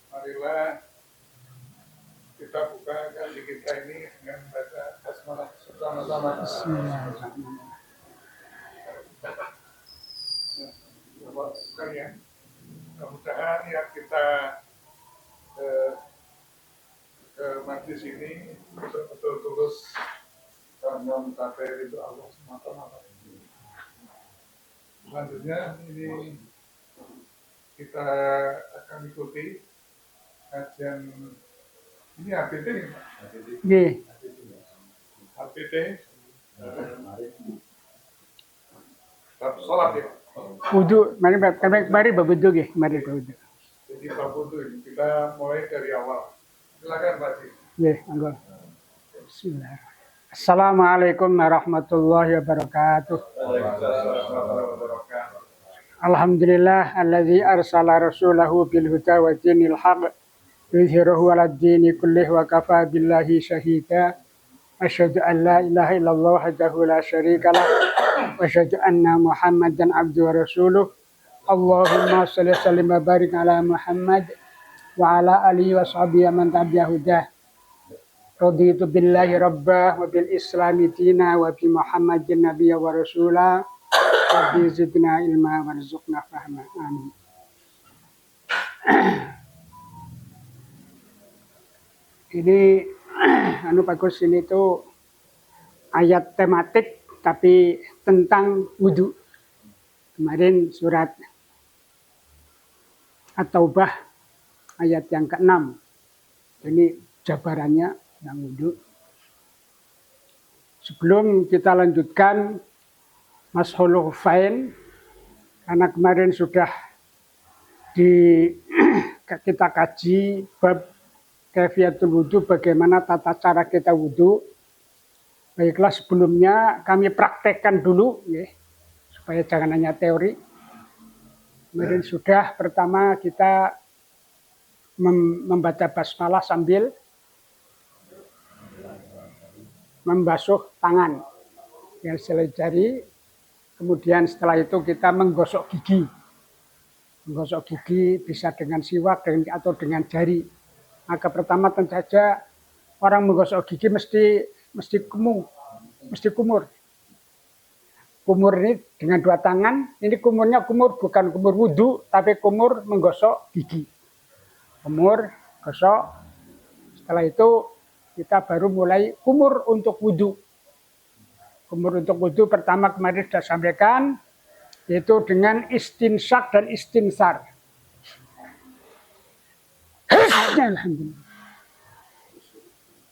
Marilah kita buka kaji kita ini dengan baca basmalah sama-sama. Bismillahirrahmanirrahim. Bapak sekalian, mudah-mudahan yang kita ke majlis ini betul-betul tulus karena mentafsir itu Allah semata-mata. Selanjutnya ini kita akan ikuti kajian ini HPT nih Pak? HPT bab sholat ya? Wudu, mari berwudu ya, mari berwudu. Jadi bab wudu ini kita mulai dari awal. Silakan Pak Ji. Ya, anggo. Bismillah. Assalamualaikum warahmatullahi wabarakatuh. Alhamdulillah alladzi arsala rasulahu bil huda wa dinil haq yuzhiruhu 'alad dini kullih wa kafa billahi syahida. Asyhadu an la ilaha illallah wahdahu la syarikalah wa asyhadu anna Muhammadan abduhu wa rasuluh. Allahumma shalli wa sallim wa barik ala Muhammad wa ala alihi wa sahbihi man tabi'a hudah. Raditu billahi rabbah wa bil islami dina wa bi Muhammadin nabiyya wa rasulah. Rabbi zidna ilma warzuqna fahma. Amin. Ini bagus, ini tuh ayat tematik tapi tentang wudu. Kemarin surat At-Taubah ayat yang ke-6. Ini jabarannya yang wudu. Sebelum kita lanjutkan Mashul Khuffain, karena kemarin sudah kita kaji bab kaifiyatul wudu, bagaimana tata cara kita wudu. Baiklah, sebelumnya kami praktekkan dulu ya, supaya jangan hanya teori. Kemarin sudah pertama kita membaca basmalah sambil membasuh tangan yang selai jari. Kemudian setelah itu kita menggosok gigi. Menggosok gigi bisa dengan siwak atau dengan jari. Maka pertama tentu saja orang menggosok gigi mesti kumur. Kumur ini dengan dua tangan. Ini kumurnya bukan kumur wudu, tapi kumur menggosok gigi. Kumur, gosok. Setelah itu kita baru mulai kumur untuk wudu. Kumur untuk wudu pertama kemarin sudah sampaikan, yaitu dengan istinsyak dan istinsar. Alhamdulillah.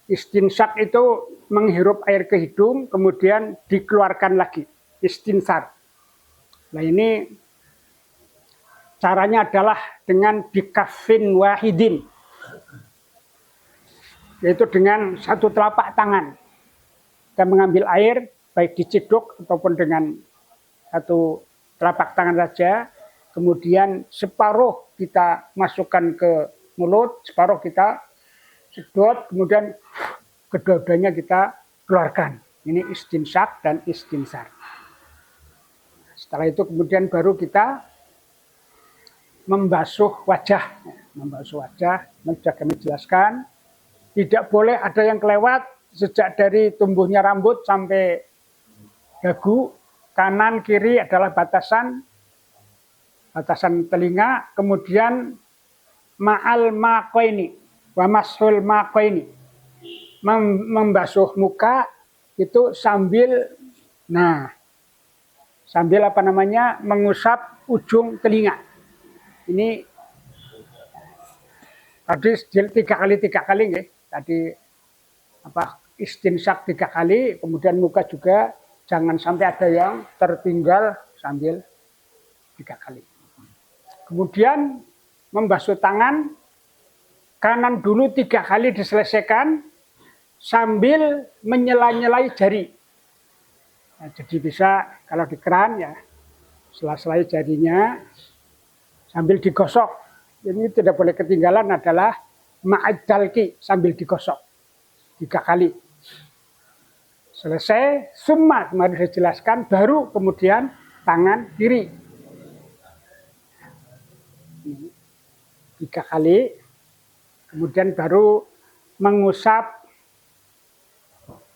Istinsyak itu menghirup air ke hidung, kemudian dikeluarkan lagi. Istinsar. Nah ini caranya adalah dengan bikafin wahidin, yaitu dengan satu telapak tangan. Kita mengambil air, baik diciduk ataupun dengan satu telapak tangan saja. Kemudian separuh kita masukkan ke mulut, separuh kita sedot, kemudian kedua-duanya kita keluarkan. Ini istinsyak dan istinsar. Setelah itu kemudian baru kita membasuh wajah. Membasuh wajah, sudah kami jelaskan. Tidak boleh ada yang kelewat sejak dari tumbuhnya rambut sampai dagu. Kanan kiri adalah batasan telinga. Kemudian ma'al maqaini wa mashul maqaini, membasuh muka itu sambil mengusap ujung telinga. Ini tadi 3 kali nggih. Tadi istinsyak 3 kali, kemudian muka juga jangan sampai ada yang tertinggal sambil 3 kali. Kemudian membasuh tangan kanan dulu 3 kali diselesaikan sambil menyela-nyelai jari. Nah, jadi bisa kalau di keran ya sela-selai jarinya sambil digosok. Ini tidak boleh ketinggalan adalah ma'adalki, sambil digosok 3 kali. Selesai, summa kemarin saya jelaskan, baru kemudian tangan kiri. 3 kali, kemudian baru mengusap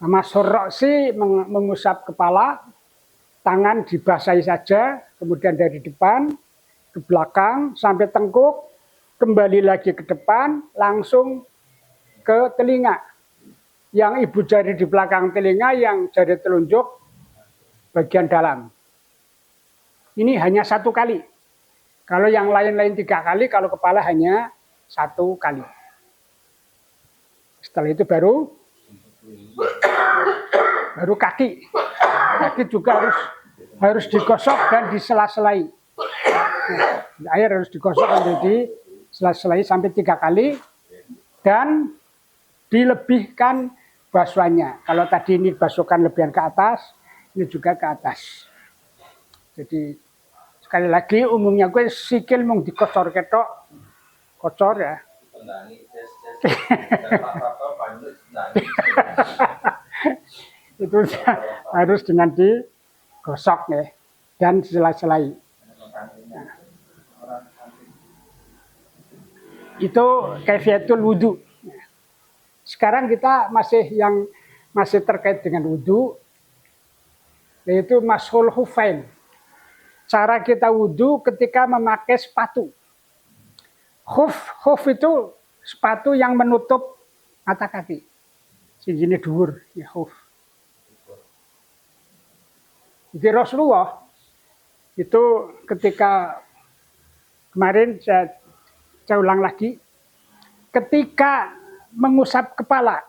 masurroksi, mengusap kepala, tangan dibasahi saja, kemudian dari depan ke belakang sampai tengkuk, kembali lagi ke depan, langsung ke telinga. Yang ibu jari di belakang telinga, yang jari telunjuk bagian dalam. Ini hanya 1 kali. Kalau yang lain-lain 3 kali, kalau kepala hanya 1 kali. Setelah itu baru kaki. Kaki juga harus digosok dan disela-selai. Air harus digosok dan disela-selai sampai 3 kali dan dilebihkan basuhannya. Kalau tadi ini basuhkan lebihan ke atas, ini juga ke atas. Jadi sekali lagi umumnya gue sikil mung dikocor ketok, kocor ya. Itu harus dengan digosok nih dan disela-selai. Itu kaifiatul wudu. Sekarang kita masih terkait dengan wudu, yaitu mashul hufain. Cara kita wudu ketika memakai sepatu. Huf itu sepatu yang menutup mata kaki. Segini dhuwur, ya huf. Jadi Rasulullah itu ketika kemarin saya ulang lagi, ketika mengusap kepala,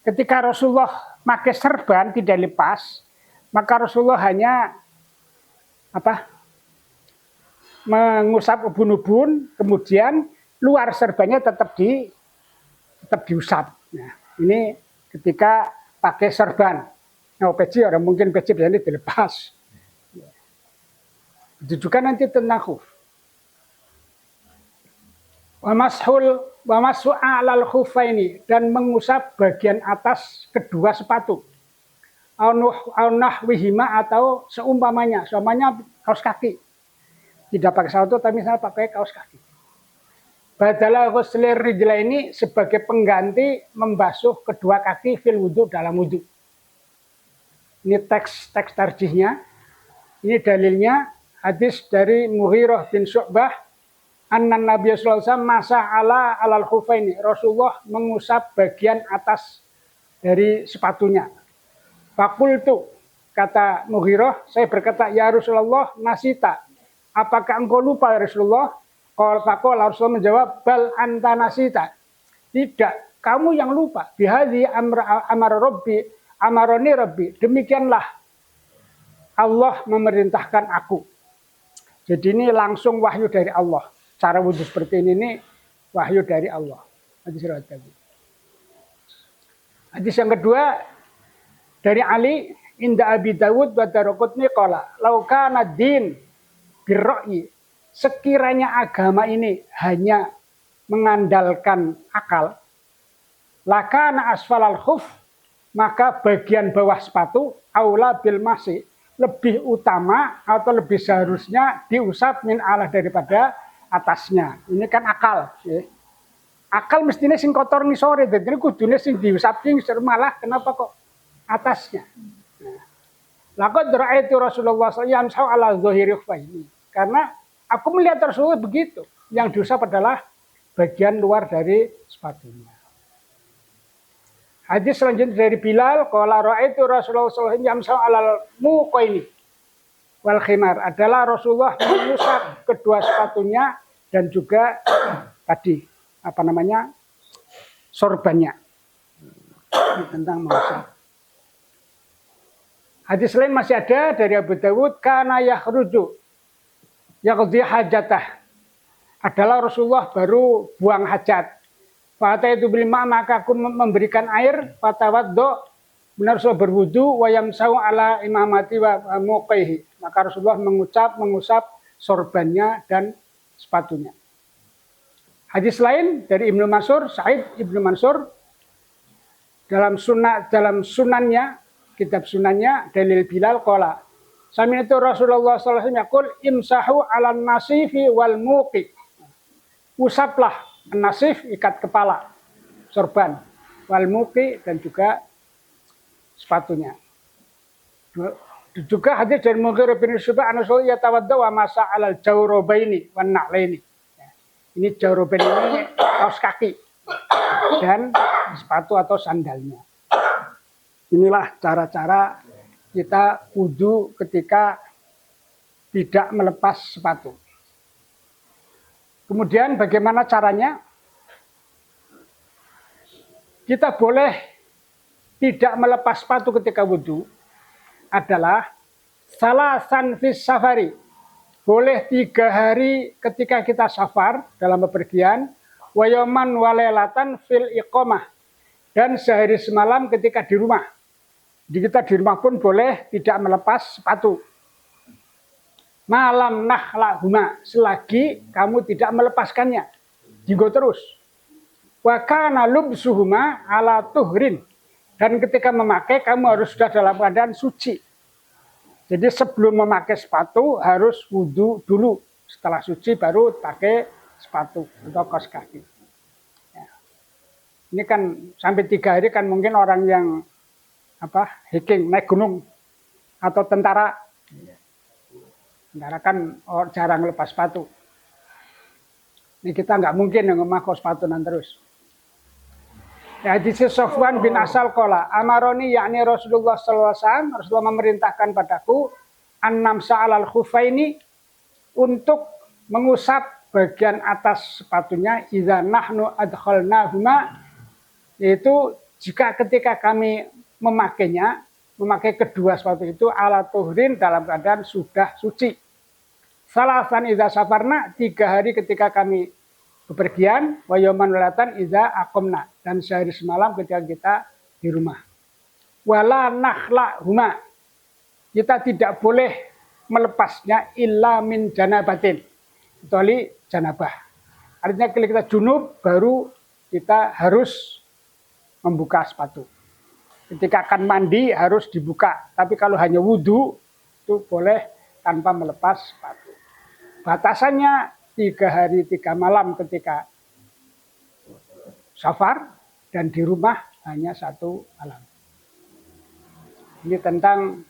ketika Rasulullah pakai serban tidak lepas, maka Rasulullah hanya mengusap ubun-ubun, kemudian luar serbannya tetap diusap. Nah, ini ketika pakai serban. Nah, peci orang mungkin peci biasanya dilepas. Itu juga nanti tentang khuf. Wa mashu alal khufaini, dan mengusap bagian atas kedua sepatu. Au nahwihima, atau seumpamanya kaos kaki. Tidak pakai sepatu tapi misalnya pakai kaos kaki. Badala ghuslir rijlaini, sebagai pengganti membasuh kedua kaki fil wudu, dalam wudu. Ini teks tarjihnya. Ini dalilnya hadis dari Mughirah bin Syu'bah. Annan Nabi sallallahu alaihi wasallam masah alal khufaini. Rasulullah mengusap bagian atas dari sepatunya. Fakultu, kata Mughirah, saya berkata, ya Rasulullah, nasita. Apakah engkau lupa ya Rasulullah? Faqala, Rasulullah menjawab, bal anta nasita. Tidak, kamu yang lupa. Bihadzi amaroni rabbi. Demikianlah Allah memerintahkan aku. Jadi ini langsung wahyu dari Allah. Cara wudhu seperti ini wahyu dari Allah. Hadis riwayat tadi. Hadis yang kedua dari Ali, inda Abi Dawud wa Daraqutni qala, "Lau kana din birra'yi." Sekiranya agama ini hanya mengandalkan akal, lakana asfalal khuf, maka bagian bawah sepatu aula bil masih, lebih utama atau lebih seharusnya diusap min alah daripada atasnya. Ini kan akal, ya. Akal mestinya sing kotor ngisore, jadi kudune sing diusap ngisor, malah kenapa kok atasnya? Laqad ra'aitu Rasulullah sallallahu alaihi wasallam ala dhahiri khufaihi. Karena aku melihat Rasulullah begitu, yang diusap adalah bagian luar dari sepatunya. Hadis selanjutnya dari Bilal, qala ra'aitu Rasulullah sallallahu alaihi wasallam ala muqaini wal khimar, adalah Rasulullah mengusap kedua sepatunya dan juga tadi sorbannya. Ini tentang mengusap. Hadis lain masih ada dari Abu Dawud, kana yakhruju yaqdi hajatah, adalah Rasulullah baru buang hajat. Fata itu bilma, maka aku memberikan air, fatawaddo, benar Rasulullah berwudu, wayamsau ala imamati wa muqaihi, maka Rasulullah mengusap sorbannya dan sepatunya. Hadis lain dari Ibnu Mansur, Sa'id Ibnu Mansur, dalam sunannya, kitab sunannya, dalil Bilal qala, sami'tu Rasulullah sallallahu alaihi wasallam yaqul imsahu 'alan nasifi wal muqi. usaplah nasif, ikat kepala, sorban, wal muki, dan juga sepatunya. Juga hadis dari Mughirah bin Syu'bah an-Rasul yatawadda wa masa alal jawrabaini wan na'laini. Ini jawrabain ini kaos kaki dan sepatu atau sandalnya. Inilah cara-cara kita wudu ketika tidak melepas sepatu. Kemudian bagaimana caranya? Kita boleh tidak melepas sepatu ketika wudu adalah salasan fis safari. Boleh 3 hari ketika kita safar dalam bepergian, wa yauman walailatan fil iqamah, dan sehari semalam ketika di rumah. Jadi kita di rumah pun boleh tidak melepas sepatu. Malam nakhlahuma, selagi kamu tidak melepaskannya, jinggo terus. Wa kana lubsuhuma ala tuhrin, dan ketika memakai kamu harus sudah dalam keadaan suci. Jadi sebelum memakai sepatu harus wudu dulu. Setelah suci baru pakai sepatu atau kaos kaki. Ya. Ini kan sampai 3 hari kan mungkin orang yang hiking, naik gunung atau tentara. Tentara kan jarang lepas sepatu. Ini kita nggak mungkin memakai sepatuan terus. Ya, hadis Sofwan bin Asal qala amaroni yakni Rasulullah sallallahu alaihi wasallam, Rasulullah memerintahkan padaku annam sa'alal khufaini, untuk mengusap bagian atas sepatunya idza nahnu adkhalnahuma, yaitu jika ketika kami memakainya, memakai kedua sepatu itu ala tuhrin, dalam keadaan sudah suci. Salasan idza safarna, 3 hari ketika kami bepergian, wa yauman walatan idza aqamna, dan sehari semalam ketika kita di rumah. Wala nakhlahuma, kita tidak boleh melepasnya illa min janabatin, kecuali janabah. Artinya kalau kita junub baru kita harus membuka sepatu. Ketika akan mandi harus dibuka, tapi kalau hanya wudhu itu boleh tanpa melepas sepatu. Batasannya 3 hari 3 malam ketika safar, dan di rumah hanya 1 malam. Ini tentang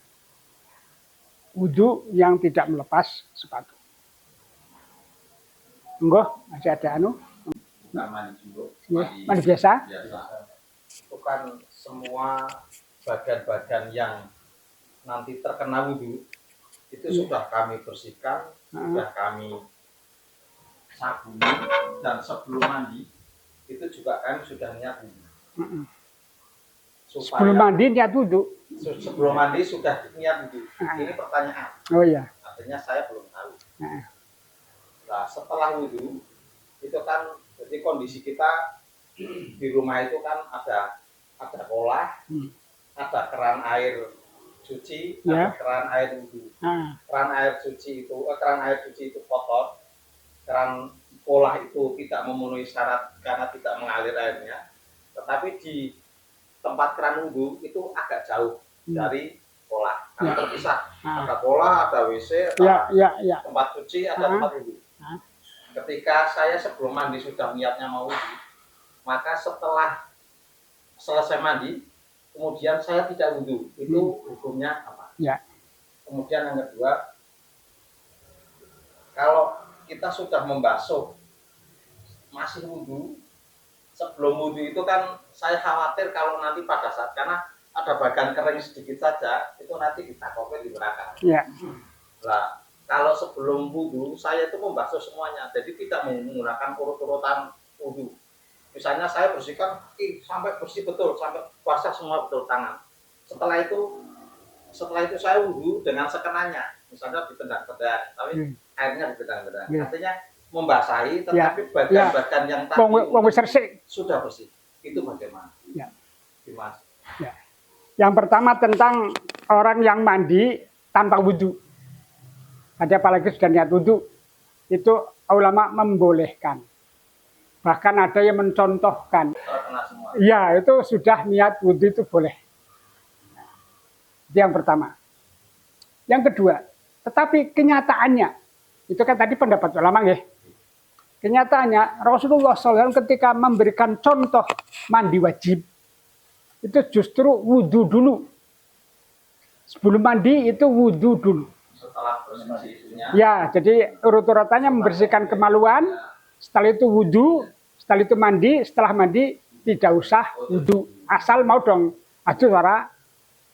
wudhu yang tidak melepas sepatu. Enggak, masih ada mandi biasa. Bukan semua bagian-bagian yang nanti terkena wudhu itu sudah kami bersihkan, sudah kami sabuni, dan sebelum mandi itu juga kami sudah niat wudhu. Sebelum mandi niat wudhu. Sebelum mandi sudah niat wudhu. Ini pertanyaan. Oh iya. Artinya saya belum tahu. Nah, setelah wudhu itu kan, jadi kondisi kita di rumah itu kan ada kolah, ada keran air cuci, ada keran air wudhu. Keran air cuci itu kotor, keran kolah itu tidak memenuhi syarat karena tidak mengalir airnya. Tetapi di tempat keran wudhu itu agak jauh dari kolah, karena terpisah. Ada kolah, ada WC, ada tempat cuci, ada tempat wudhu. Ketika saya sebelum mandi sudah niatnya mau wudhu, maka setelah selesai mandi, kemudian saya tidak wudhu, itu hukumnya apa? Ya. Kemudian yang kedua, kalau kita sudah membasuh masih wudhu, sebelum wudhu itu kan saya khawatir kalau nanti pada saat, karena ada bagian kering sedikit saja, itu nanti ditakoknya di neraka. Ya. Nah, kalau sebelum wudhu saya itu membasuh semuanya, jadi tidak menggunakan urut-urutan wudhu. Misalnya saya bersihkan sampai bersih betul, sampai basah semua betul tangan. Setelah itu saya wudhu dengan sekenanya, misalnya ditendang-tendang, tapi airnya ditendang-tendang. Artinya membasahi, tetapi bagian-bagian yang tadi sudah bersih. Itu bagaimana? Gimana? Yang pertama tentang orang yang mandi tanpa wudhu. Ada apalagi sudah niat wudhu, itu ulama membolehkan. Bahkan ada yang mencontohkan. Ya, itu sudah niat wudhu itu boleh. Itu yang pertama. Yang kedua, tetapi kenyataannya, itu kan tadi pendapat ulama ya. kenyataannya Rasulullah SAW ketika memberikan contoh mandi wajib, itu justru wudhu dulu. Sebelum mandi itu wudhu dulu. Setelah bersih itunya. Ya, jadi urut-urutannya membersihkan kemaluan, setelah itu wudhu, setelah itu mandi, setelah mandi tidak usah wudhu. Asal mau dong, aduh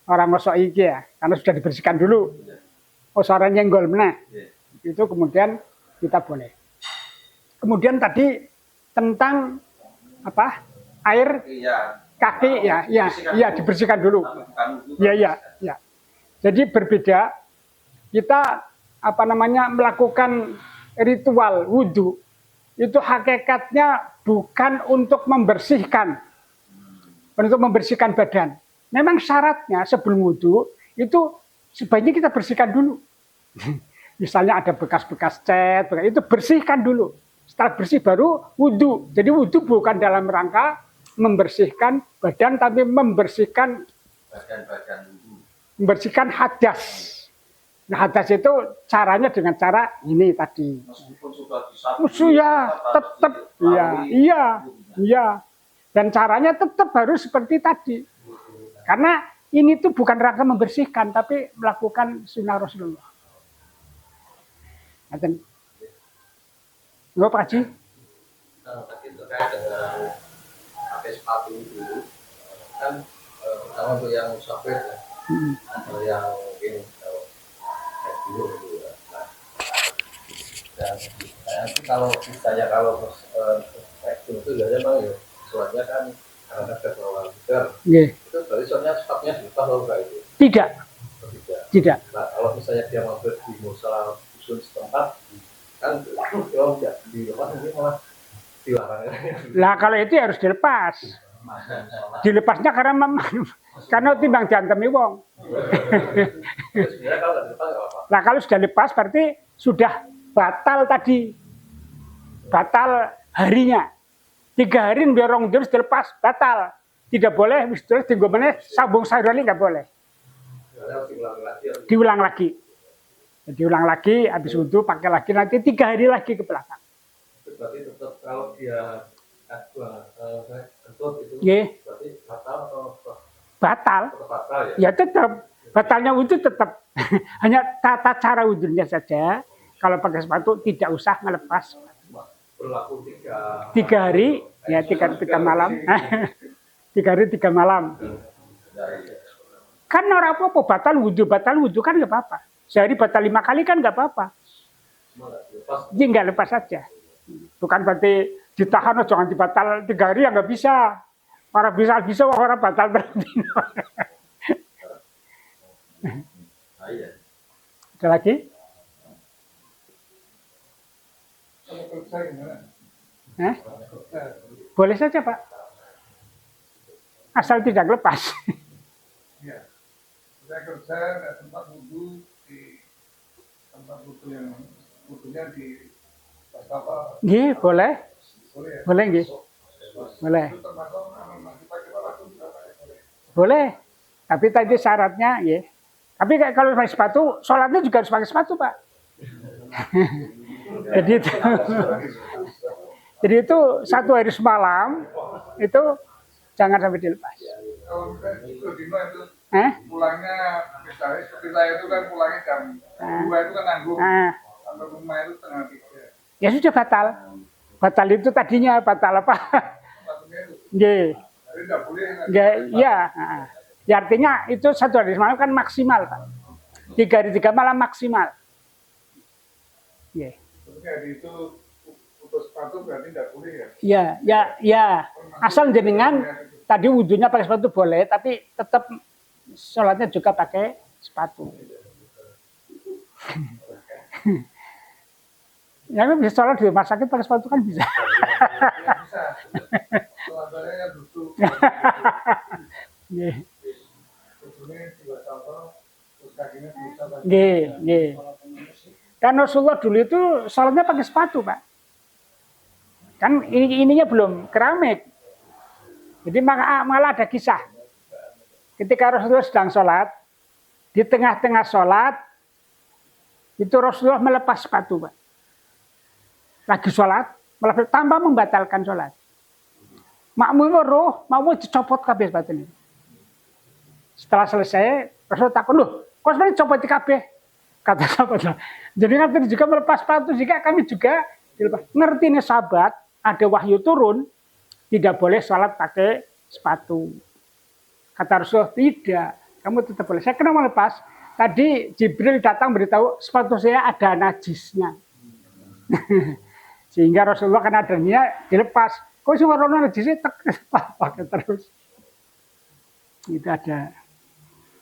orang ngosok iki ya, karena sudah dibersihkan dulu. Oh, suara nyenggol meneh. Itu kemudian kita boleh. Kemudian tadi tentang apa? Air kaki ya dibersihkan dulu. Ya. Jadi berbeda. Kita melakukan ritual wudhu itu hakikatnya bukan untuk membersihkan badan. Memang syaratnya sebelum wudhu itu sebaiknya kita bersihkan dulu. Misalnya ada bekas-bekas cat, itu bersihkan dulu. Setelah bersih baru wudhu. Jadi wudhu bukan dalam rangka membersihkan badan, tapi membersihkan hadas. Nah, hadas itu caranya dengan cara ini tadi. Meskipun sudah disapu, tetap iya. Dan caranya tetap harus seperti tadi. Karena ini tuh bukan rangka membersihkan, tapi melakukan sunnah Rasulullah. Nggak Pak Haji? Tadi terkait dengan pakai sepatu dulu, kan pertama untuk yang musafir ya, atau yang mungkin dulu gitu ya. Nah, dan nanti kalau misalnya itu biasanya bang ya, soalnya kan karena ada bawaan besar, itu berarti soalnya sepatunya dilepas atau enggak itu? Tidak. Nah, kalau misalnya dia mampir di musola dusun setempat, kan kalau tidak dilepas ini malah dilarang. Lah kalau itu harus dilepas. Dilepasnya karena timbang diantemi wong. Nah kalau sudah lepas berarti sudah batal tadi. Batal harinya. 3 hari biarong terus dilepas, batal. Tidak boleh, terus tinggalnya sabung sayurali nggak boleh. Diulang lagi, habis wudhu pakai lagi nanti 3 hari lagi ke belakang. Berarti tetap kalau dia kentut itu berarti batal atau batal? Tetap batal ya? Ya tetap. Batalnya wudhu tetap. Hanya tata cara wudhunya saja. Kalau pakai sepatu tidak usah melepas. Berlaku 3 hari, ya 3 malam. 3 hari 3 malam. Kan orang apa batal wudhu kan nggak apa-apa. Sehari batal 5 kali kan nggak apa-apa. Jadi nggak lepas saja. Bukan berarti ditahan, jangan dibatal 3 hari ya nggak bisa. Orang bisa orang batal berarti. Ada lagi? Boleh saja Pak. Asal tidak lepas. Ya. Saya kerja di tempat wudhu di tempat wudhu yang wudhunya di apa? Nggih, boleh. Boleh nggih. Boleh. Boleh. Tapi tadi syaratnya nggih. Tapi kalau pakai sepatu, sholatnya juga harus pakai sepatu, Pak. Jadi itu 1 hari semalam itu jangan sampai dilepas. Kalau itu Dino itu pulangnya misalnya seperti saya itu kan pulangnya jam 2 itu kan nanggung. Sampai rumah itu setengah 3. Ya sudah batal. Batal itu tadinya batal apa? Nggih. Jadi enggak boleh. Ya. Ya artinya itu 1 hari semalam kan maksimal, Pak. 3 hari 3 malam maksimal. Nggih. Jadi itu putus sepatu berarti enggak boleh ya? Ya. Asal jenengan tadi wudhunya pakai sepatu boleh, tapi tetap sholatnya juga pakai sepatu. Ya bisa sholat di rumah sakit pakai sepatu kan bisa. Bisa. Sholatnya duduk. Nggih. Nggih. Kan Rasulullah dulu itu sholatnya pakai sepatu, Pak. Kan ininya belum keramik. Jadi malah ada kisah. Ketika Rasulullah sedang sholat, di tengah-tengah sholat, itu Rasulullah melepas sepatu, Pak. Lagi sholat, malah tanpa membatalkan sholat. Makmum roh, makmum dicopot kabeh sepatune. Setelah selesai, Rasul takut, loh, kok sebenarnya copot kabeh? Kata sahabat, jadi ngerti juga melepas sepatu jika kami juga dilepas. Ngerti nih sahabat, ada wahyu turun, tidak boleh sholat pakai sepatu. Kata Rasul, tidak, kamu tetap boleh. Saya kenapa melepas? Tadi Jibril datang beritahu sepatu saya ada najisnya. Sehingga Rasulullah kan ada niat dilepas. Kok semua orang najisnya pakai terus. Itu ada.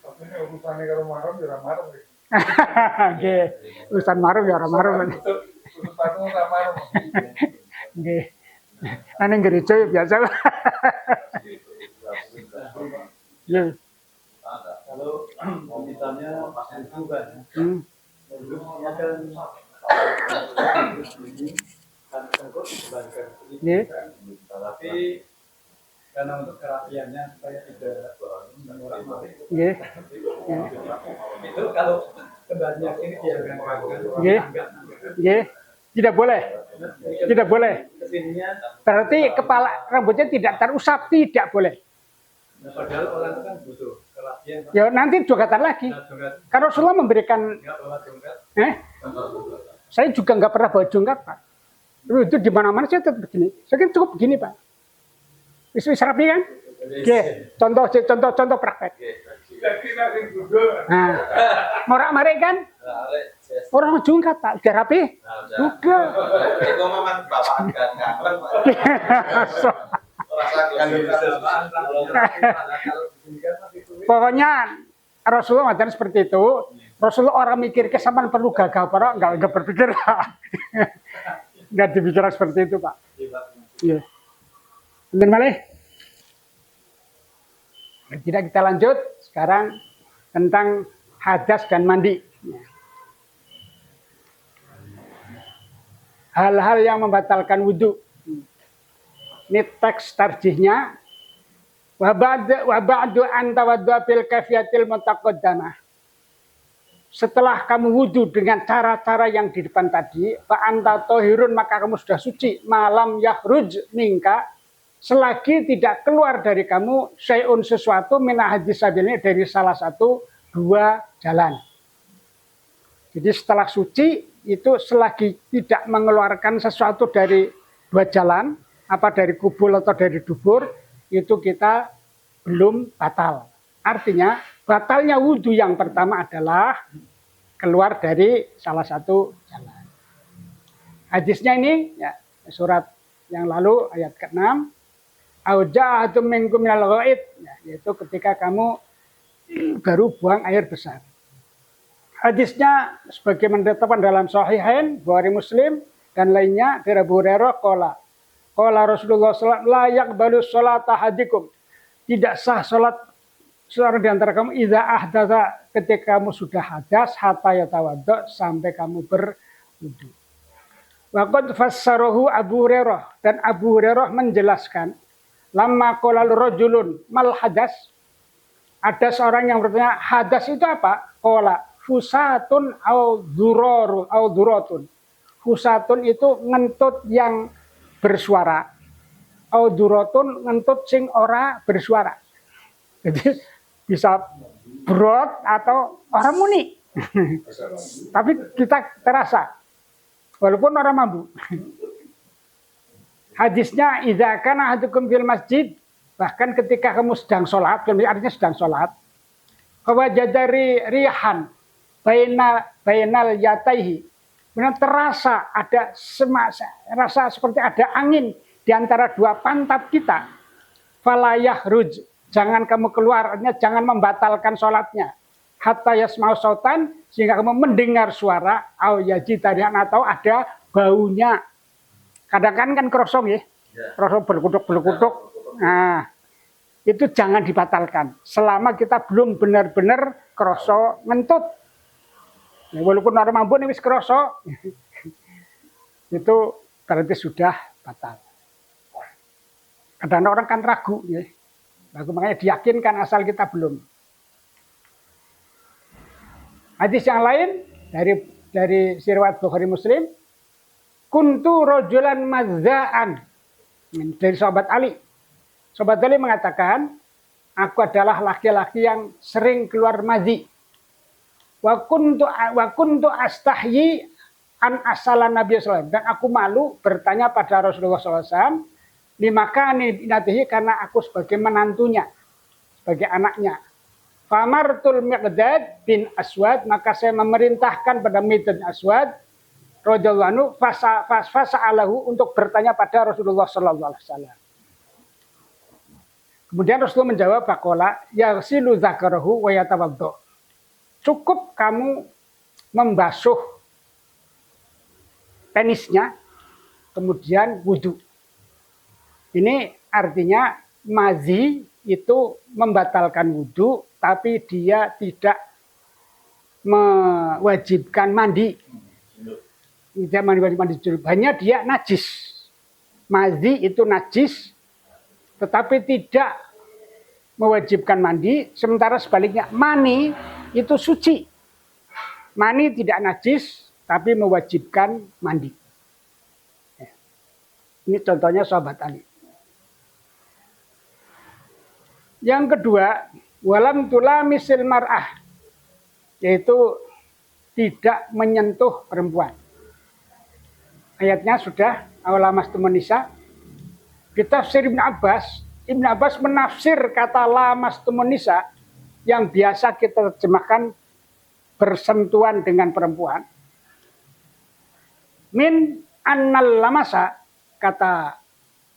Tapi ini urusannya kalau marah, ya marah. Oke, urusan marah ya orang marah. Sepatu nggak marah. Oke, nanti gereja biasa. Ya. Kalau misalnya itu kan, menurutnya kan tapi karena untuk kerapiannya supaya tidak mengurangi itu kalau kembalinya ini diangkat Tidak boleh, tidak boleh. kesininya Berarti kepala rambutnya tidak terusap, tidak boleh. padahal orang itu kan butuh kerapian. Ya nanti jogatan lagi. Karena Rasulullah memberikan, saya juga nggak pernah bawa jongkat Pak. Itu di mana-mana saya tetap begini. Saya kan cukup begini Pak. Bisa rapi kan? Oke, contoh praktek. Nah, morak-marik kan? Orang jongkat Pak, udah rapi? Udah. Itu memang bapak kangen Pokoknya Rasulullah ngajarin seperti itu. Rasulullah orang mikir kesamaan perlu gagal, para nggak berpikir, nggak dipikir seperti itu Pak. Iya. Benar malih. Tidak kita lanjut sekarang tentang hadas dan mandi. Hal-hal yang membatalkan wudhu. Ini teks tarjihnya. Wa ba'du an tawaddu'a bil kaifiyatil mutaqaddamah. Setelah kamu wudhu dengan cara-cara yang di depan tadi, fa anta tahirun, maka kamu sudah suci, malam yahruj minka, selagi tidak keluar dari kamu syai'un sesuatu min ahadis sabilin, dari salah satu dua jalan. Jadi setelah suci itu selagi tidak mengeluarkan sesuatu dari dua jalan, apa dari kubul atau dari dubur, itu kita belum batal. Artinya batalnya wudhu yang pertama adalah keluar dari salah satu jalan. Hadisnya ini ya, surat yang lalu ayat ke-6. Auja'atum minkum minal ghaid, yaitu ketika kamu baru buang air besar. Hadisnya sebagaimana ditetapkan dalam Sahihain, Bukhari Muslim dan lainnya dari Abu Hurairah qala Rasulullah sallallahu alaihi wasallam la yaqbalu sholata ahadikum. Tidak sah salat seorang di antara kamu idza ahdatsa, ketika kamu sudah hadas, hatta yatawaddo, sampai kamu berwudu. Wa qad fassarahu Abu Hurairah, dan Abu Hurairah menjelaskan lamma qala rajulun mal hadas, ada seorang yang bertanya hadas itu apa? Qala fusatun au durarun au duratun. Fusatun itu ngentut yang bersuara, au duratun ngentut sing ora bersuara. Jadi bisa brot atau orang muni. Tapi kita terasa walaupun orang mampu. Hadisnya idza kana ahadukum fil masjid, bahkan ketika kamu sedang sholat, artinya sedang sholat, fawajadari rihan bainal yataihi, benar terasa ada rasa seperti ada angin di antara dua pantat kita. Fala yahruj, jangan kamu keluar, artinya jangan membatalkan sholatnya. Hatta yasma'u sautan, sehingga kamu mendengar suara, au yajidarian, atau ada baunya. Kadang-kadang kan kerosong ya, kerosong berkutuk-berkutuk. Nah, itu jangan dibatalkan selama kita belum benar-benar kerosong ngentut. Nah, walaupun orang mampu nih wis kerosong, itu berarti sudah batal. Kadang orang kan ragu ya. Makanya diyakinkan asal kita belum. Hadis yang lain dari riwayat Bukhari Muslim, kuntu rajulan madzaan. Dari sahabat Ali. Sahabat Ali mengatakan, aku adalah laki-laki yang sering keluar madhi. Wa kuntu astahyi an asala Nabi SAW. Dan aku malu bertanya pada Rasulullah SAW. Limakani binatihi, karena aku sebagai menantunya. Sebagai anaknya. Famartul Miqdad bin Aswad. Maka saya memerintahkan pada Miqdad bin Aswad. Radhiyallahu anhu fasa'alahu untuk bertanya pada Rasulullah sallallahu alaihi wasallam. Kemudian Rasulullah menjawab faqala yaghsilu dzakarahu wa yatawaddo. Cukup kamu membasuh penisnya kemudian wudu. Ini artinya mazi itu membatalkan wudu tapi dia tidak mewajibkan mandi. Tidak mandi junub, hanya dia najis. Mazi itu najis, tetapi tidak mewajibkan mandi. Sementara sebaliknya, mani itu suci. Mani tidak najis, tapi mewajibkan mandi. Ini contohnya sahabat Ali. Yang kedua, walam tulamisil mar'ah, yaitu tidak menyentuh perempuan. Ayatnya sudah awalamastum nisa. Di tafsir Ibn Abbas menafsir kata lamastum nisa yang biasa kita terjemahkan bersentuhan dengan perempuan. Min annal lamasa, kata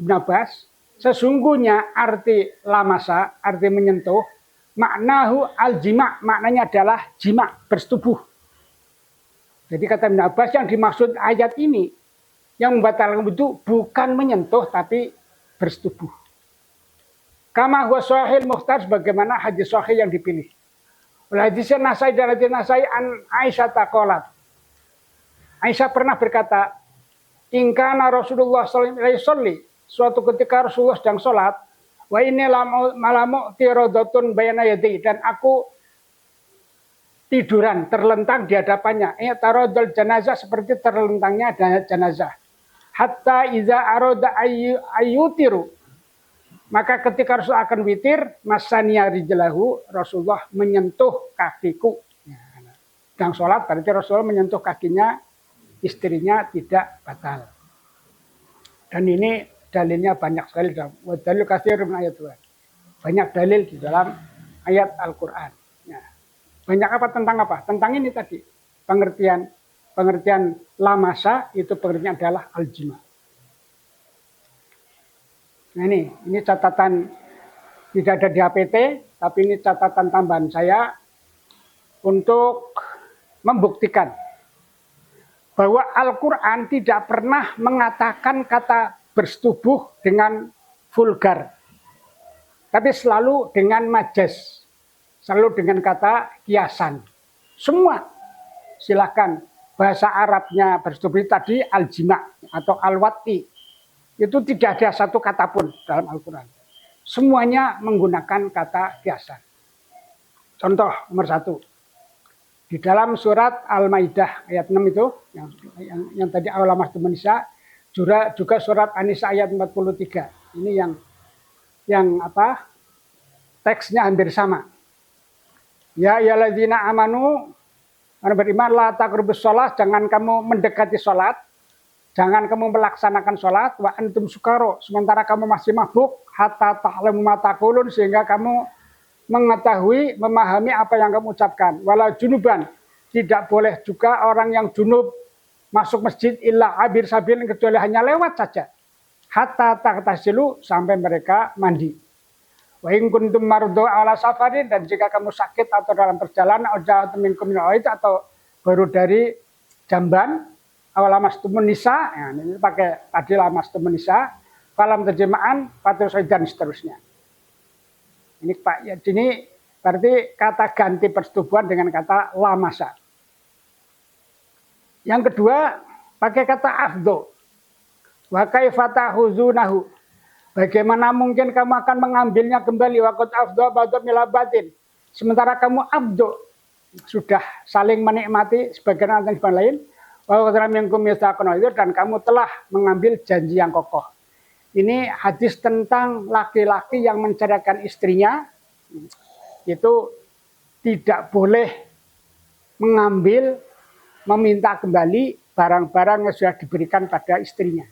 Ibn Abbas, sesungguhnya arti lamasa, arti menyentuh, maknahu al-jima', maknanya adalah jima', bersetubuh. Jadi kata Ibn Abbas yang dimaksud ayat ini, yang membatalkan wudu bukan menyentuh tapi bersetubuh. Kama huwa sahih mukhtar, sebagaimana hadis sahih yang dipilih. Hadis Nasai dan hadis Nasai an Aisyah taqalat. Aisyah pernah berkata, ingkana Rasulullah sallallahu alaihi wasallam, suatu ketika Rasulullah sedang sholat, wa inni malamu tirodatun bayana yadi, dan aku tiduran terlentang di hadapannya. Tarodol jenazah, seperti terlentangnya jenazah. Hatta iza aroda ayutiru, maka ketika Rasul akan witir, masaniya rijlahu, Rasulullah menyentuh kakiku. Sedang sholat berarti Rasulullah menyentuh kakinya istrinya, tidak batal. Dan ini dalilnya banyak sekali dalam dalil katsir min ayat Tuhan. Banyak dalil di dalam ayat Al-Qur'an. Ya. Banyak apa tentang apa? Tentang ini tadi. Pengertian lamasa itu pengertian adalah al-jima. Nah ini catatan, tidak ada di HPT, tapi ini catatan tambahan saya untuk membuktikan bahwa Al-Quran tidak pernah mengatakan kata bersetubuh dengan vulgar, tapi selalu dengan majas, selalu dengan kata kiasan. Semua silakan. Bahasa Arabnya bersetubuh tadi al-jima' atau al-wati. Itu tidak ada satu kata pun dalam Al-Quran. Semuanya menggunakan kata kiasan. Contoh nomor 1. Di dalam surat Al-Maidah ayat 6 itu, yang tadi awalamastum nisa, juga surat An-Nisa ayat 43. Ini yang apa? Teksnya hampir sama. Ya ayyuhalladzina amanu, orang beriman, la taqrabus shalah, jangan kamu mendekati sholat, jangan kamu melaksanakan sholat, wa antum sukaro, sementara kamu masih mabuk, hatta ta'lamu ma taqulun, sehingga kamu mengetahui, memahami apa yang kamu ucapkan. Wala junuban, tidak boleh juga orang yang junub masuk masjid illa abir sabil, kecuali hanya lewat saja. Hatta taghtasilu, sampai mereka mandi. Wa in kuntum mardu ala safarin, dan jika kamu sakit atau dalam perjalanan atau baru dari jamban, awalamastumun nisa, ya, ini pakai tadi lamastumun nisa, falam terjemahan fatus dan seterusnya. Ini Pak, ya, ini berarti kata ganti persetubuhan dengan kata lamasa. Yang kedua pakai kata afdo. Wa kaifa tahuzunahu. Bagaimana mungkin kamu akan mengambilnya kembali, waqad afdha ba'd milabatin, sementara kamu abdo sudah saling menikmati sebagian antara lain. Wa minkum mitsaqan itu, dan kamu telah mengambil janji yang kokoh. Ini hadis tentang laki-laki yang menceraikan istrinya itu tidak boleh mengambil, meminta kembali barang-barang yang sudah diberikan pada istrinya.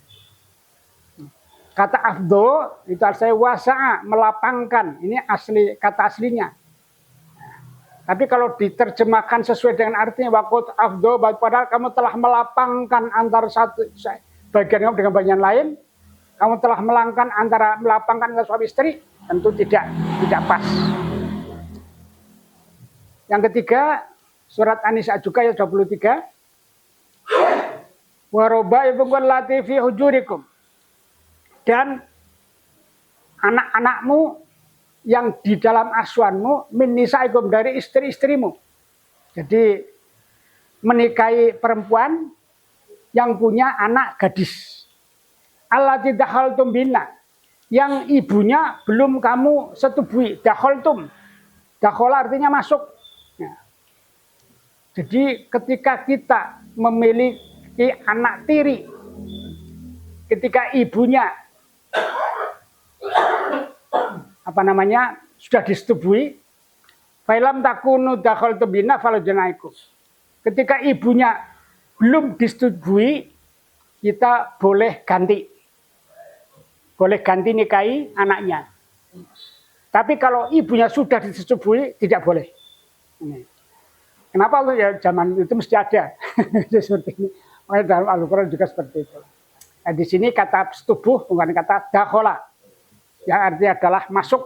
Kata afdo itu artinya wasa'a, melapangkan. Ini asli, kata aslinya. Tapi kalau diterjemahkan sesuai dengan artinya waktu afdo, padahal kamu telah melapangkan antara satu bagian kamu dengan bagian lain, kamu telah melapangkan antara suami istri, tentu tidak pas. Yang ketiga, surat An-Nisa juga ayat 23. Waroba ibukun latifi hujurikum. Dan anak-anakmu yang di dalam asuhanmu min nisaikum, dari istri-istrimu. Jadi menikahi perempuan yang punya anak gadis. Allati dakhaltum bina, yang ibunya belum kamu setubui. Dakhaltum. Dakhala artinya masuk. Nah, jadi ketika kita memiliki anak tiri, ketika ibunya sudah disetubui, fa'ilam takunu dakhaltum bina falajnaikum. Ketika ibunya belum disetubui, kita boleh ganti nikahi anaknya. Tapi kalau ibunya sudah disetubui, tidak boleh. Kenapa? Ya zaman itu mesti ada seperti ini. Makanya dalam Al-Quran juga seperti itu. Nah, di sini kata setubuh bukan kata dakhala, yang artinya adalah masuk.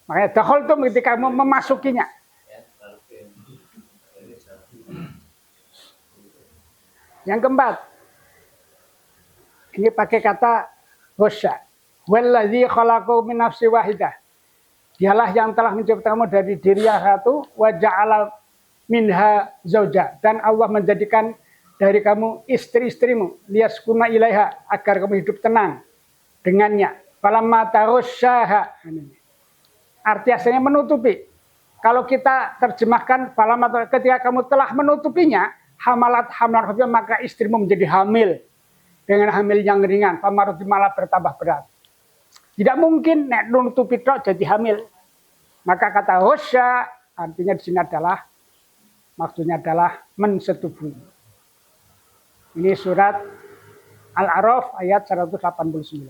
Makanya dakhaltum ketika kamu memasukinya. Yang keempat, ini pakai kata hosya. Walladzi khalaqakum min nafsin wahidah. Dialah yang telah menciptakanmu dari diri yang satu, wa ja'ala minha zauja, dan Allah menjadikan dari kamu istri-istrimu, liyaskuna ilaiha, agar kamu hidup tenang dengannya. Falamma taghasyaha. Arti aslinya menutupi. Kalau kita terjemahkan falamma, ketika kamu telah menutupinya, hamalat hamlan khafifah, maka istrimu menjadi hamil dengan hamil yang ringan, pamarut malah bertambah berat. Tidak mungkin nek nutupi tok jadi hamil. Maka kata hosya artinya di sini adalah, maksudnya adalah mensetubui. Ini surat Al-A'raf ayat 189.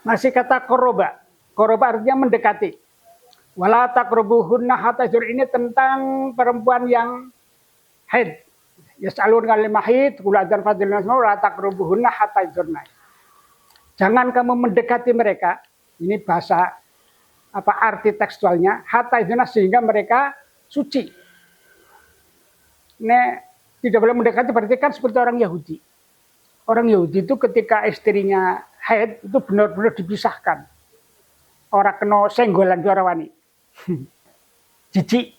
Masih kata koroba. Koroba artinya mendekati. Wala taqrabuhunna hatta yahidna, ini tentang perempuan yang haid. Yas'alun kal mahid, qul adzan fadilun wala taqrabuhunna hatta yahidna. Jangan kamu mendekati mereka. Ini bahasa arti tekstualnya, hatta yahidna, sehingga mereka suci. Tidak boleh mendekati berarti kan seperti orang Yahudi. Orang Yahudi itu ketika istrinya haid itu benar-benar dipisahkan. Orang kena senggolan di orang wani. Jijik.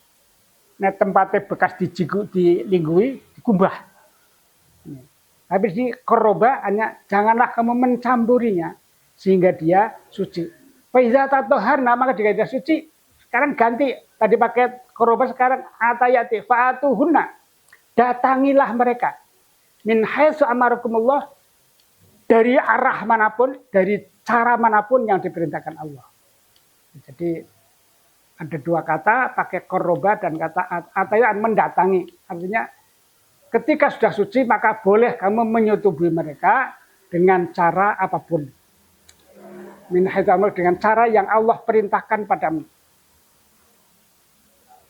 Tempatnya bekas dilinggui, dikumbah. Habis di koroba hanya janganlah kamu mencampurinya sehingga dia suci. Faiza tatoharna, maka jika dia suci, sekarang ganti. Tadi pakai koroba, sekarang atayati fa'atuhunna. Datangilah mereka. Min haitsu amarakumullah, dari arah manapun, dari cara manapun yang diperintahkan Allah. Jadi ada dua kata, pakai koroba dan kata atayat, mendatangi. Artinya ketika sudah suci maka boleh kamu menyetubui mereka dengan cara apapun. Min haitsu amar, dengan cara yang Allah perintahkan padamu.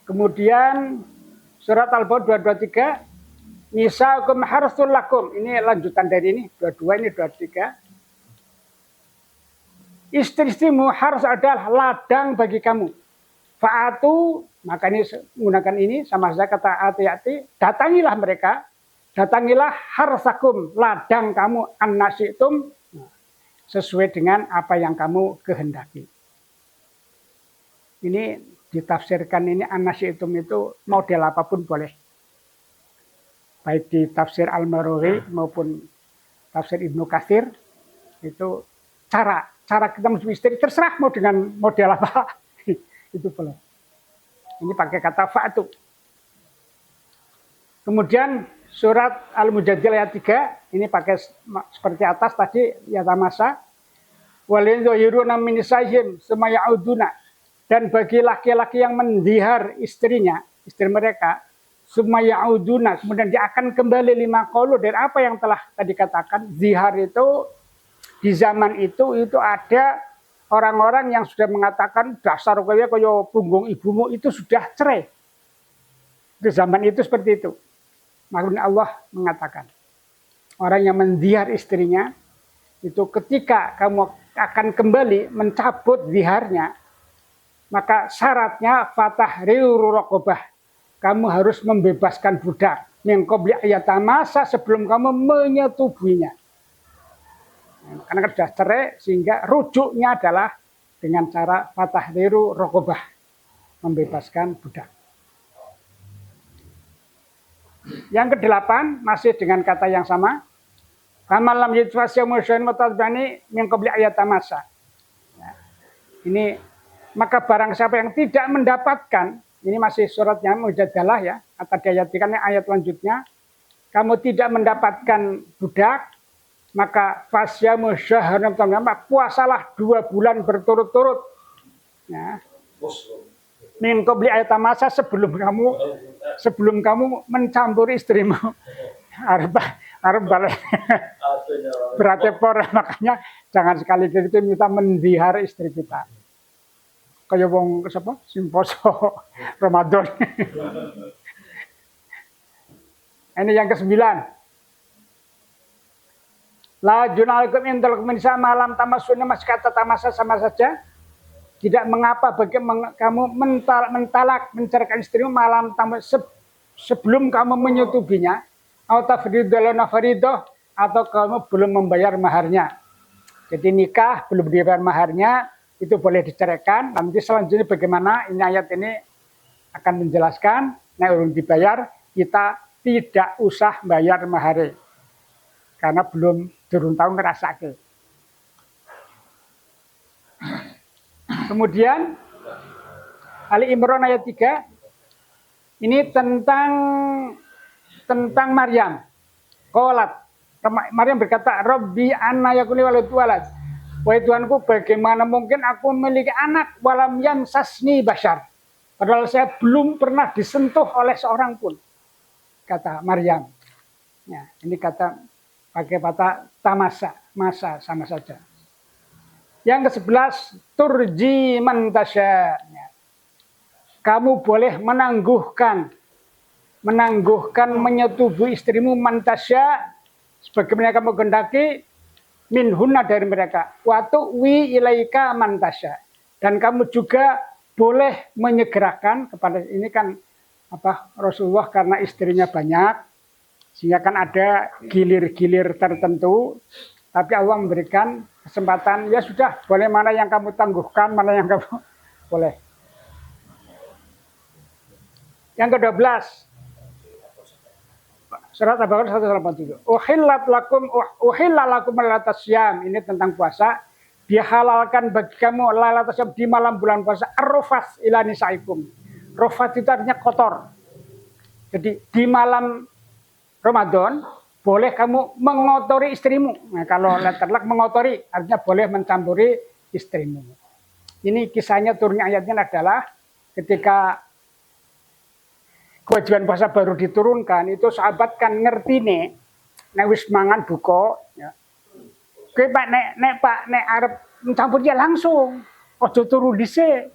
Kemudian surat Al-Baqarah 223, nisaukum harsul lakum. Ini lanjutan dari ini, 22 ini 23. Istri-istrimu harus adalah ladang bagi kamu. Fa'atu, maka ini menggunakan ini sama saja kata ati-ati, datangilah mereka, datangilah harsakum, ladang kamu annasitum, sesuai dengan apa yang kamu kehendaki. Ini ditafsirkan ini annasitum itu model apapun boleh. Baik di tafsir Al-Marwazi maupun tafsir Ibnu Katsir, itu cara kita menjadi istri terserah mau dengan model apa. Itu boleh. Ini pakai kata fa'atu. Kemudian surat Al-Mujadilah ayat 3, ini pakai seperti atas tadi, yatamasa. Walidhayiruna min nisa'ihim summa ya'uduna. Dan bagi laki-laki yang mendihar istrinya, istri mereka, summa ya'uduna, kemudian dia akan kembali lima qaulu dari apa yang telah tadi katakan. Zihar itu di zaman itu ada orang-orang yang sudah mengatakan dasar kaya punggung ibumu, itu sudah cerai. Di zaman itu seperti itu. Makanya Allah mengatakan orang yang mendihar istrinya itu ketika kamu akan kembali mencabut ziharnya, maka syaratnya fatahriru raqabah. Kamu harus membebaskan budak min qabli ayatamasa, sebelum kamu menyetubuhinya. Karena sudah cerai, sehingga rujuknya adalah dengan cara fatahriru raqabah, membebaskan budak. Yang ke-8 masih dengan kata yang sama. Kamalam yitfasya musyain mutadbani min qabli ayatamasa. Ini maka barang siapa yang tidak mendapatkan, ini masih suratnya Mujadalah ya, atau diayatkan ayat lanjutnya, kamu tidak mendapatkan budak, maka fasyamu syahran, puasalah 2 bulan berturut-turut. Ya. Min qabli ayatamasa, sebelum kamu mencampuri istrimu. Arab balik berarti makanya jangan sekali itu kita mendihar istri kita. Kayak wong siapa? Simposo Ramadan. Ini yang ke-9. La junalaikum in talaqtum nisa malam tamasunna, masih kata tamasa sama saja. Tidak mengapa bagi kamu mentalak menceraikan istrimu malam sebelum kamu menyetubinya. Atau kamu belum membayar maharnya. Jadi nikah belum dibayar maharnya, itu boleh diceraikan. Nanti selanjutnya bagaimana, ini ayat ini akan menjelaskan. Nah, belum dibayar, kita tidak usah bayar mahar, karena belum turun tahun ngerasake. Kemudian Ali Imran ayat 3, ini tentang Maryam. Qalat, Maryam berkata, Rabbi anna yakuni walad walad. Wahai Tuhanku, bagaimana mungkin aku memiliki anak walam yamsasni bashar. Padahal saya belum pernah disentuh oleh seorang pun. Kata Maryam. Ya, ini kata pakai kata tamasa, masa sama saja. Yang ke-11, turji man tasya. Kamu boleh menangguhkan menyetubuhi istrimu mantasya sebagaimana kamu kehendaki, minhunna dari mereka, watu wi ilaika mantasya, dan kamu juga boleh menyegerakan kepada, ini kan Rasulullah karena istrinya banyak sehingga kan ada gilir-gilir tertentu, tapi Allah memberikan kesempatan, ya sudah, boleh mana yang kamu tangguhkan, mana yang kamu boleh. Yang ke-12 Surat Al-Baqarah 187. Uhilla lakum lailatas syam. Ini tentang puasa. Dihalalkan bagi kamu lailatas syam di malam bulan puasa. Ar-rufas ila nisaikum. Rufas itu artinya kotor. Jadi di malam Ramadan boleh kamu mengotori istrimu. Nah, kalau terlak mengotori artinya boleh mencampuri istrimu. Ini kisahnya turunnya ayatnya adalah ketika kewajiban puasa baru diturunkan, itu sahabat kan ngerti nek wis mangan buka ya. Kowe Pak nek arep mencampur ya langsung. Ojo turu dhisik.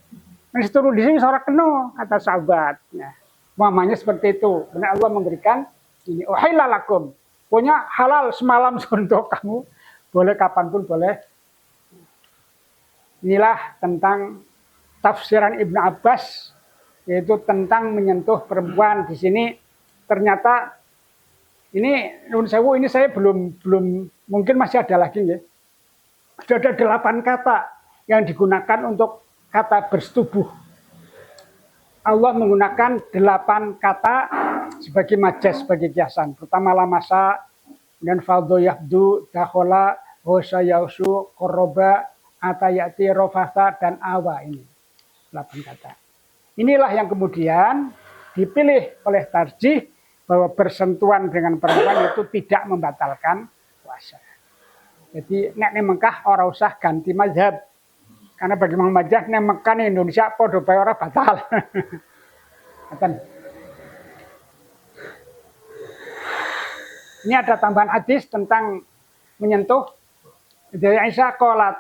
Nek turu dhisik wis ora kena, kata sahabat. Nah, mamanya seperti itu. Benar Allah memberikan ini uhilla lakum. Pokoknya halal semalam untuk kamu, boleh kapanpun boleh. Inilah tentang tafsiran Ibnu Abbas, yaitu tentang menyentuh perempuan. Di sini ternyata ini nun sewu, ini saya belum mungkin masih ada lagi ya. Sudah ada 8 kata yang digunakan untuk kata bersetubuh. Allah menggunakan 8 kata sebagai majas, sebagai kiasan. Pertama lamasa, dan fadho yahdu, dakhola, hosa yausu, koroba, atayati, rofasa, dan awa. Ini 8 kata. Inilah yang kemudian dipilih oleh tarjih bahwa bersentuhan dengan perempuan itu tidak membatalkan puasa. Jadi nek ning Mekah ora usah ganti mazhab. Karena bagi Muhammadiyah nek Mekah ning Indonesia padha bae ora batal. Ini ada tambahan hadis tentang menyentuh. Dari Aisyah qalat,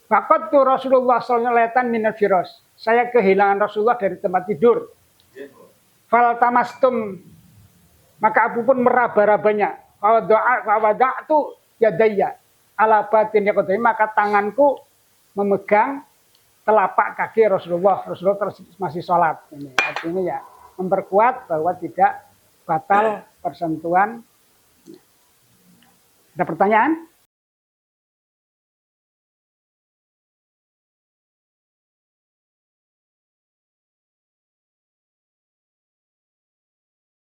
"Faqadtu Rasulullah sallallahu alaihi wasallam min al-firas." Saya kehilangan Rasulullah dari tempat tidur. Fal tamastum, maka aku pun meraba-rabanya. Fawada'tu yadayya ala batin yaqdai, maka tanganku memegang telapak kaki Rasulullah. Rasulullah masih sholat. Ini artinya ya memperkuat bahwa tidak batal persentuhan. Ada pertanyaan?